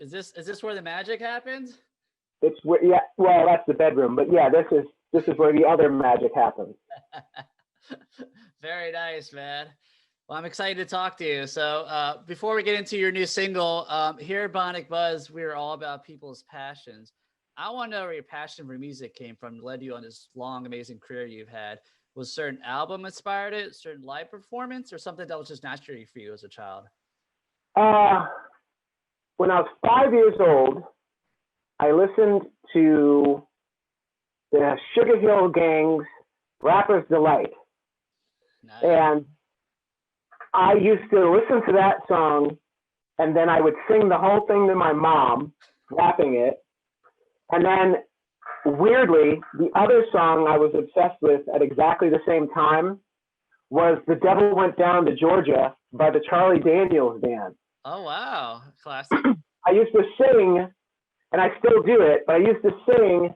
Is this where the magic happens? It's where, yeah, well, that's the bedroom, but yeah, this is where the other magic happens. Very nice, man. Well, I'm excited to talk to you. So before we get into your new single, here at Bionic Buzz, we're all about people's passions. I want to know where your passion for music came from, led you on this long, amazing career you've had. Was a certain album inspired it, certain live performance, or something that was just naturally for you as a child? When I was 5 years old, I listened to the Sugar Hill Gang's Rapper's Delight. Nice. And I used to listen to that song, and then I would sing the whole thing to my mom, rapping it. And then, weirdly, the other song I was obsessed with at exactly the same time was The Devil Went Down to Georgia by the Charlie Daniels Band. Oh, wow. Classic. I used to sing, and I still do it, but I used to sing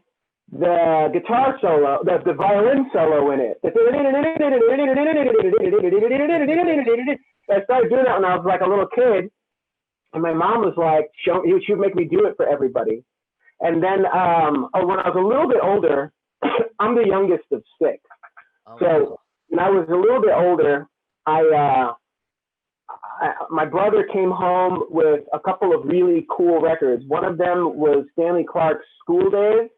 the guitar solo, the violin solo in it. I started doing that when I was like a little kid, and my mom was like, she would make me do it for everybody. And then when I was a little bit older, I'm the youngest of six. Oh, So wow. when I was a little bit older, my brother came home with a couple of really cool records. One of them was Stanley Clarke's School Days.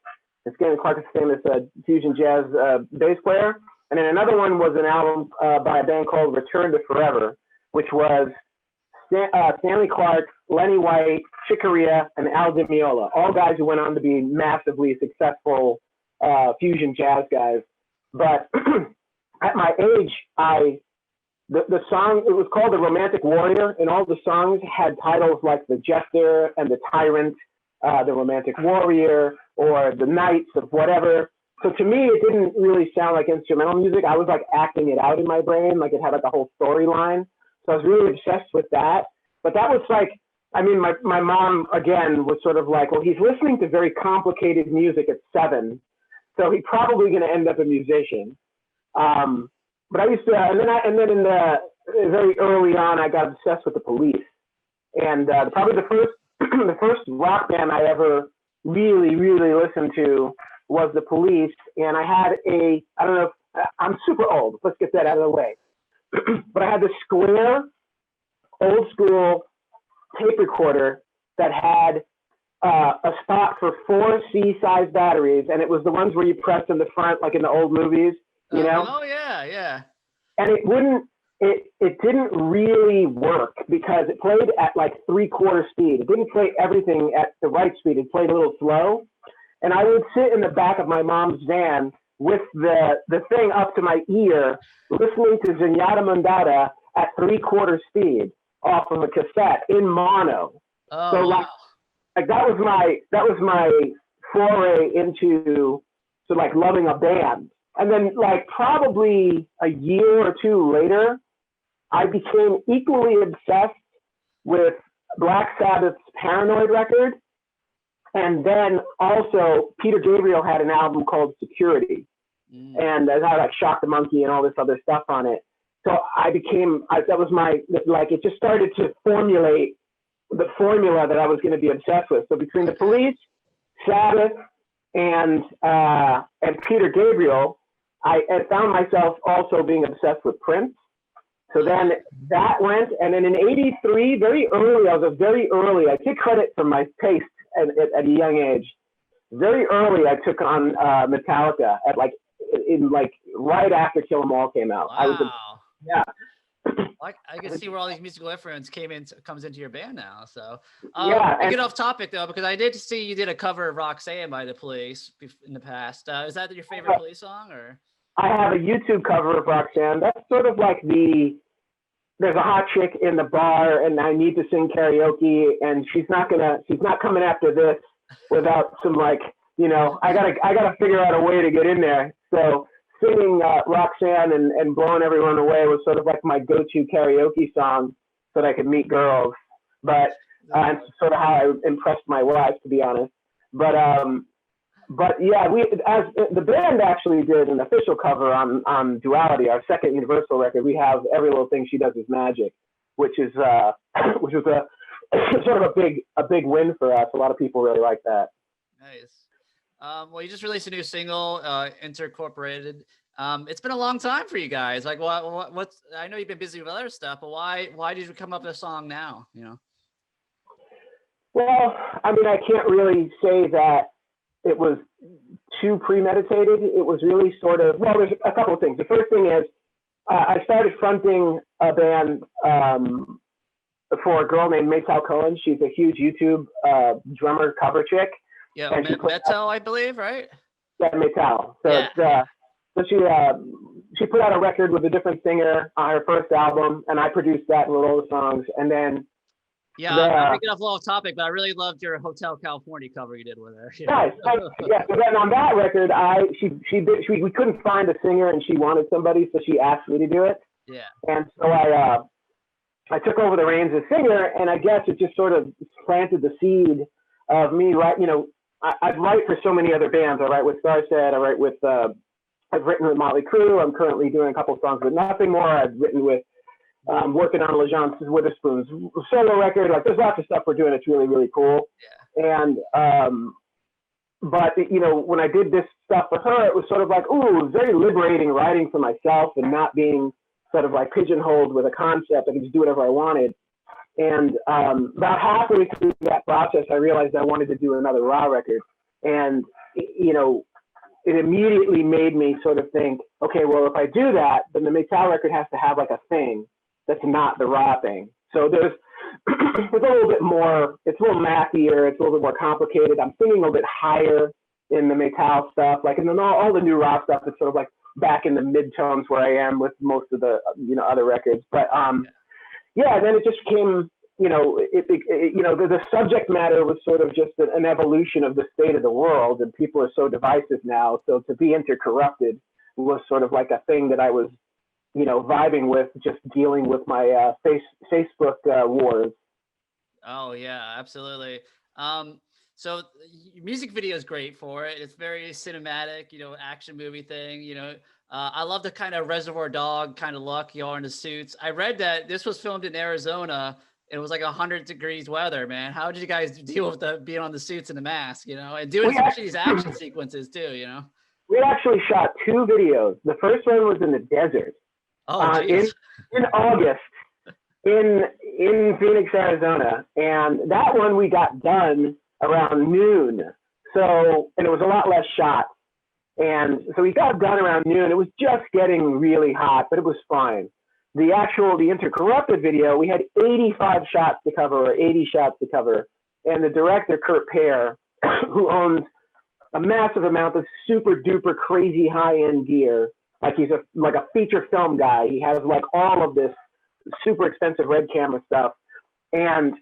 And Stanley Clarke is a famous fusion jazz bass player. And then another one was an album by a band called Return to Forever, which was Stanley Clarke, Lenny White, Chick Corea, and Al Di Meola, all guys who went on to be massively successful fusion jazz guys. But at my age, the song, it was called The Romantic Warrior, and all the songs had titles like The Jester and The Tyrant, The Romantic Warrior, or The Knights of whatever. So to me, it didn't really sound like instrumental music. I was like acting it out in my brain, like it had like a whole storyline. So I was really obsessed with that. But that was like, I mean, my mom, again, was sort of like, well, he's listening to very complicated music at 7, so he's probably going to end up a musician. But I used to, and then in the very early on, I got obsessed with the Police. And probably the first rock band I ever really, really listened to was the Police. And I had I don't know, I'm super old. Let's get that out of the way. But I had this square, old school tape recorder that had a spot for 4 C-size batteries, and it was the ones where you press in the front, like in the old movies, you know? Oh yeah, yeah. And it didn't really work because it played at like 3/4 speed. It didn't play everything at the right speed. It played a little slow. And I would sit in the back of my mom's van with the thing up to my ear, listening to Zenyatta Mondatta at 3/4 speed off of a cassette in mono. Oh, So wow. like that was my foray into like loving a band. And then like probably a year or two later, I became equally obsessed with Black Sabbath's Paranoid record. And then also Peter Gabriel had an album called Security. And it had like Shock the Monkey and all this other stuff on it. So that was it just started to formulate the formula that I was going to be obsessed with. So between the Police, Sabbath, and Peter Gabriel, I found myself also being obsessed with Prince. So then that went, and then in '83, very early, I take credit for my taste at a young age. Very early, I took on Metallica at right after Kill 'Em All came out. Wow. Yeah. I can see where all these musical influence comes into your band now. So Yeah, get off topic though, because I did see you did a cover of Roxanne by the Police in the past. Is that your favorite Police song, or? I have a YouTube cover of Roxanne. That's sort of like there's a hot chick in the bar and I need to sing karaoke and she's not coming after this without some I gotta figure out a way to get in there. So singing Roxanne and blowing everyone away was sort of like my go-to karaoke song so that I could meet girls. But it's sort of how I impressed my wife, to be honest. But yeah, as the band actually did an official cover on Duality, our second Universal record. We have Every Little Thing She Does Is Magic, which was a sort of a big win for us. A lot of people really like that. Nice. Well, you just released a new single, Intercorporated. It's been a long time for you guys. Like, what's? I know you've been busy with other stuff, but why did you come up with a song now? You know. Well, I mean, I can't really say that it was too premeditated. It was really sort of, well, there's a couple of things. The first thing is I started fronting a band for a girl named Meytal Cohen. She's a huge YouTube drummer cover chick. Yeah, Meytal, I believe, right? Yeah, Meytal. So, yeah. So she put out a record with a different singer on her first album, and I produced that and wrote all the songs. And then I'm picking up a little off topic, but I really loved your Hotel California cover you did with her. Nice. Yeah. So then on that record, we couldn't find a singer, and she wanted somebody, so she asked me to do it. Yeah. And so I took over the reins as singer, and I guess it just sort of planted the seed of me. Right. You know, I write for so many other bands. I write with Starset. I write with. I've written with Motley Crue. I'm currently doing a couple of songs with Nothing More. I've written with. Working on Lajon Witherspoon's solo record. Like, there's lots of stuff we're doing. It's really, really cool. Yeah. And, but you know, when I did this stuff for her, it was sort of like, ooh, it was very liberating writing for myself and not being sort of like pigeonholed with a concept. I could just do whatever I wanted. And about halfway through that process, I realized I wanted to do another Raw record. And, you know, it immediately made me sort of think, okay, well, if I do that, then the Meytal record has to have like a thing that's not the Raw thing. So there's it's a little bit more, it's a little mathier, it's a little bit more complicated. I'm singing a little bit higher in the Meytal stuff, like, and then all the new Raw stuff is sort of like back in the mid-tones where I am with most of the, you know, other records. But yeah, and then it just came, you know, you know, the subject matter was sort of just an evolution of the state of the world, and people are so divisive now. So to be Intercorrupted was sort of like a thing that I was, you know, vibing with, just dealing with my Facebook wars. Oh yeah, absolutely. So your music video is great for it. It's very cinematic, you know, action movie thing. You know, I love the kind of Reservoir Dog kind of look. You are in the suits. I read that this was filmed in Arizona. It was like 100 degrees weather, man. How did you guys deal with being on the suits and the mask, you know, and doing especially these action sequences too, you know? We actually shot 2 videos. The first one was in the desert. In August in Phoenix, Arizona, and that one we got done around noon. So, and it was a lot less shots, and so we got done around noon. It was just getting really hot, but it was fine. The Intercorrupted video, we had 85 shots to cover, or 80 shots to cover, and the director Kurt Pear, who owns a massive amount of super duper crazy high-end gear. Like, he's like a feature film guy. He has like all of this super expensive red camera stuff. And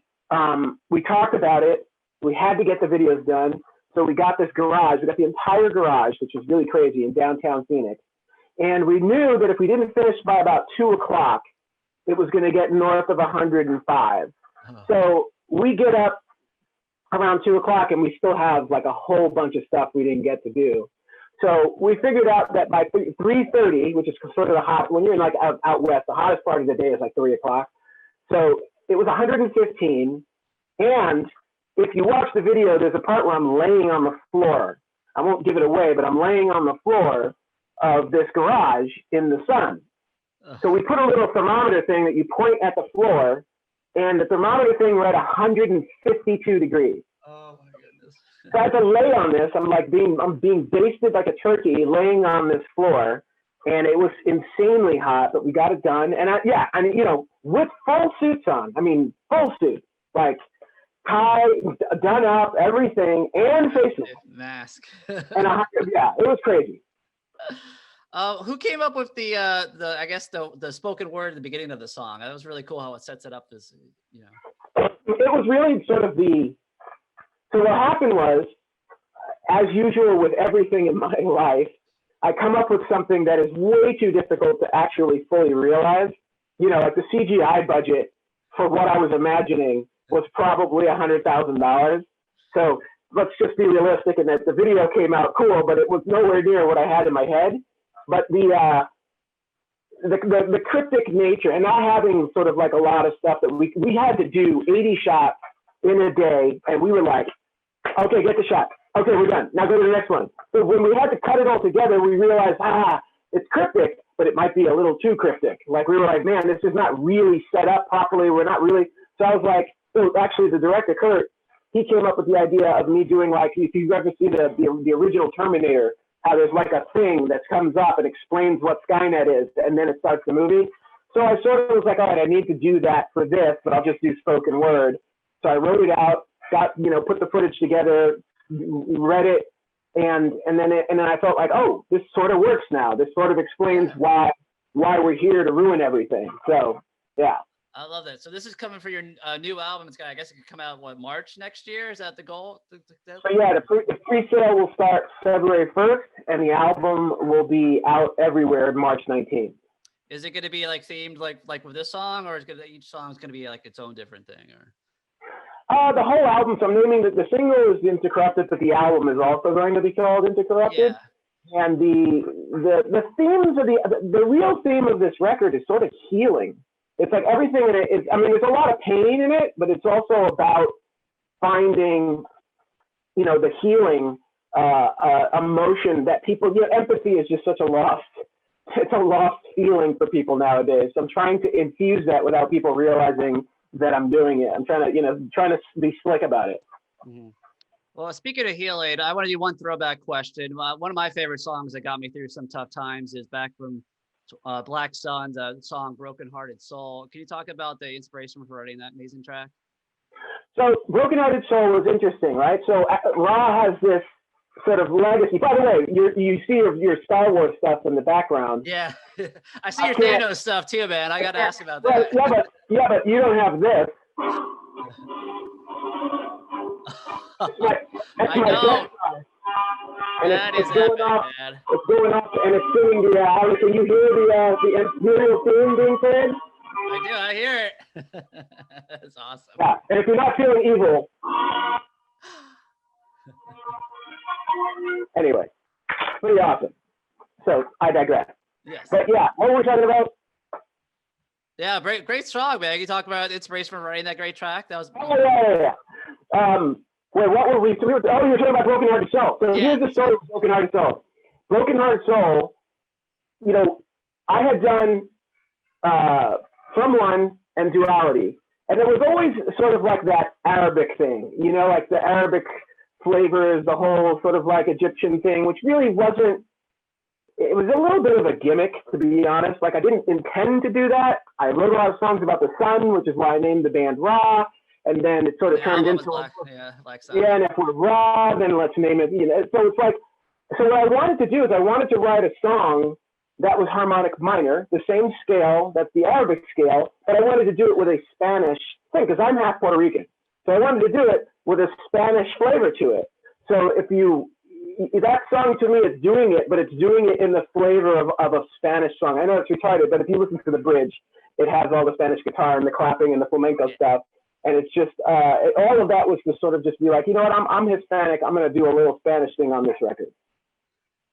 we talked about it. We had to get the videos done. So we got this garage. We got the entire garage, which was really crazy, in downtown Phoenix. And we knew that if we didn't finish by about 2 o'clock, it was going to get north of 105. So we get up around 2 o'clock and we still have like a whole bunch of stuff we didn't get to do. So we figured out that by 3:30, which is sort of the hot, when you're in like out west, the hottest part of the day is like 3 o'clock. So it was 115. And if you watch the video, there's a part where I'm laying on the floor. I won't give it away, but I'm laying on the floor of this garage in the sun. So we put a little thermometer thing that you point at the floor, and the thermometer thing read 152 degrees. Oh my goodness. So I had to lay on this. I'm being basted like a turkey, laying on this floor, and it was insanely hot, but we got it done. And you know, with full suits on. I mean, full suit, like tie, done up, everything, and face mask. And it was crazy. Who came up with the I guess the spoken word at the beginning of the song? That was really cool how it sets it up as, you know. It was really sort of so what happened was, as usual with everything in my life, I come up with something that is way too difficult to actually fully realize. You know, like the CGI budget for what I was imagining was probably $100,000. So let's just be realistic in that the video came out cool, but it was nowhere near what I had in my head. But the cryptic nature, and not having sort of like a lot of stuff that we had to do 80 shots in a day, and we were like, okay, get the shot. Okay, we're done. Now go to the next one. So when we had to cut it all together, we realized, it's cryptic, but it might be a little too cryptic. Like we were like, man, this is not really set up properly. We're not really. So I was like, so actually the director, Kurt, he came up with the idea of me doing like, if you ever see the original Terminator, how there's like a thing that comes up and explains what Skynet is, and then it starts the movie. So I sort of was like, all right, I need to do that for this, but I'll just do spoken word. So I wrote it out, put the footage together, read it, and then I felt like, oh, this sort of works now. This sort of explains why we're here to ruin everything. So yeah. I love that. So this is coming for your new album. I guess it could come out March next year. Is that the goal? So yeah, the pre-sale will start February 1st, and the album will be out everywhere March 19th. Is it going to be like themed like with this song, or is each song is going to be like its own different thing? Or the whole album. So I'm naming the single is Intercorrupted, but the album is also going to be called Intercorrupted. Yeah. And the themes of the real theme of this record is sort of healing. It's like everything in it is, I mean, there's a lot of pain in it, but it's also about finding, the healing emotion that people, empathy is just such a lost feeling for people nowadays. So I'm trying to infuse that without people realizing that I'm doing it. I'm trying to be slick about it. Mm-hmm. Well, speaking of healing, I want to do one throwback question. One of my favorite songs that got me through some tough times is back from Black Sun's song Broken Hearted Soul. Can you talk about the inspiration for writing that amazing track? So Broken Hearted Soul was interesting, right? So Ra has this sort of legacy. By the way, you see your Star Wars stuff in the background. Yeah, I see your Thanos stuff too, man. I got to ask about that. Yeah, but you don't have this. That's I know. And that it's is going epic, off, man. It's going off, and it's singing the. Can you hear the Imperial theme being played? I do. I hear it. That's awesome. Yeah, and if you're not feeling evil. Anyway, pretty awesome. So I digress. Yes. But yeah, what were we talking about? Yeah, great song, man. You talk about inspiration for writing that great track. That was. Oh yeah. Wait, what were we? You were talking about Broken Hearted Soul. So here's the story of Broken Hearted Soul. Broken Hearted Soul, I had done From One and Duality, and there was always sort of like that Arabic thing, like the Arabic flavors, the whole sort of like Egyptian thing, which really wasn't. It was a little bit of a gimmick, to be honest. Like I didn't intend to do that. I wrote a lot of songs about the sun, which is why I named the band Ra. And then it sort of turned into Black Sun. Yeah, and if we're Ra, then let's name it. So it's like, so what I wanted to do is I wanted to write a song that was harmonic minor, the same scale, that's the Arabic scale, but I wanted to do it with a Spanish thing because I'm half Puerto Rican. So I wanted to do it with a Spanish flavor to it. So that song to me is doing it, but it's doing it in the flavor of a Spanish song. I know it's retarded, but if you listen to the bridge, it has all the Spanish guitar and the clapping and the flamenco stuff. And it's just, all of that was to sort of just be like, you know what, I'm Hispanic. I'm going to do a little Spanish thing on this record.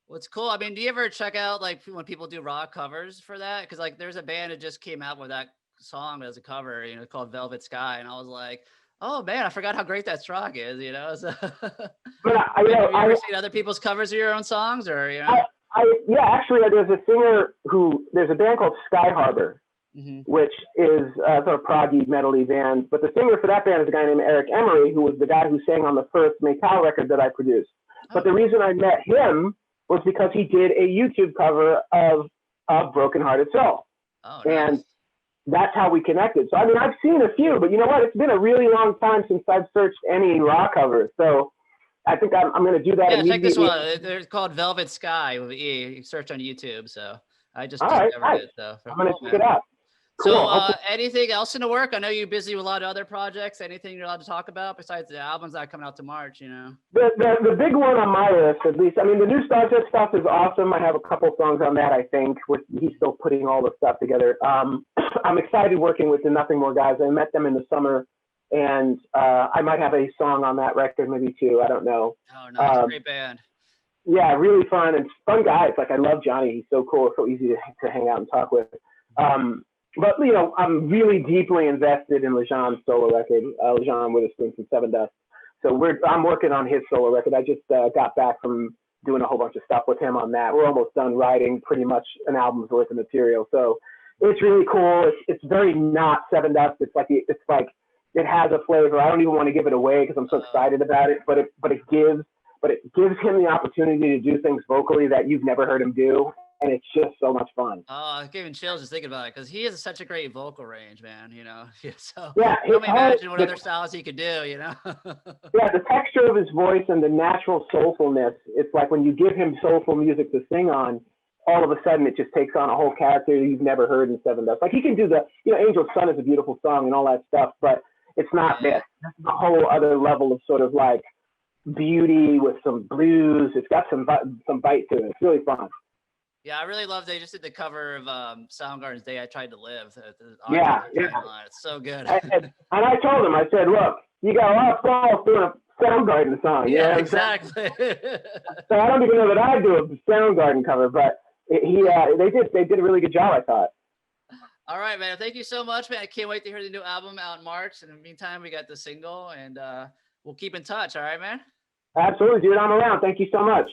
What's cool, I mean, do you ever check out like when people do Raw covers for that? Because like there's a band that just came out with that song as a cover, called Velvet Sky. And I was like, oh man, I forgot how great that song is, So, but have you ever seen other people's covers of your own songs or, yeah, actually there's a singer there's a band called Sky Harbor. Mm-hmm. Which is sort of proggy, metal-y band. But the singer for that band is a guy named Eric Emery, who was the guy who sang on the first Meytal record that I produced. But the reason I met him was because he did a YouTube cover of Broken Hearted Soul. Oh, nice. And that's how we connected. So, I mean, I've seen a few, but you know what? It's been a really long time since I've searched any Raw covers. So I think I'm going to do that. Yeah, check this one. They're called Velvet Sky with E. You search on YouTube. So I just discovered it. So I'm going to check it out. So anything else in the work? I know you're busy with a lot of other projects. Anything you're allowed to talk about besides the albums that are coming out to March, The big one on my list, at least, I mean, the new Star Trek stuff is awesome. I have a couple songs on that, I think. He's still putting all the stuff together. I'm excited working with the Nothing More guys. I met them in the summer, and I might have a song on that record, maybe two. I don't know. Oh, no, great band. Yeah, really fun and fun guys. Like, I love Johnny. He's so cool. So easy to hang out and talk with. But you know, I'm really deeply invested in Lajon's solo record, Lajon Witherspoon from Seven Dust. So I'm working on his solo record. I just got back from doing a whole bunch of stuff with him on that. We're almost done writing pretty much an album's worth of material. So it's really cool. It's very not Seven Dust. It's like it has a flavor. I don't even want to give it away because I'm so excited about it. But it gives him the opportunity to do things vocally that you've never heard him do. And it's just so much fun. Oh, I'm getting chills just thinking about it because he has such a great vocal range, man. You know, so yeah, help me imagine what other styles he could do. You know, yeah, the texture of his voice and the natural soulfulness. It's like when you give him soulful music to sing on, all of a sudden it just takes on a whole character you've never heard in Seven Dust. Like he can do Angel's Son is a beautiful song and all that stuff, but it's not this. This is a whole other level of sort of like beauty with some blues. It's got some bite to it. It's really fun. Yeah, I really love they just did the cover of Soundgarden's Day I Tried to Live. Yeah. It's so good. And I told him, I said, look, you got a lot of balls doing a Soundgarden song. Yeah, exactly. So I don't even know that I'd do a Soundgarden cover, but they did a really good job, I thought. All right, man. Thank you so much, man. I can't wait to hear the new album out in March. In the meantime, we got the single, and we'll keep in touch. All right, man? Absolutely, dude. I'm around. Thank you so much.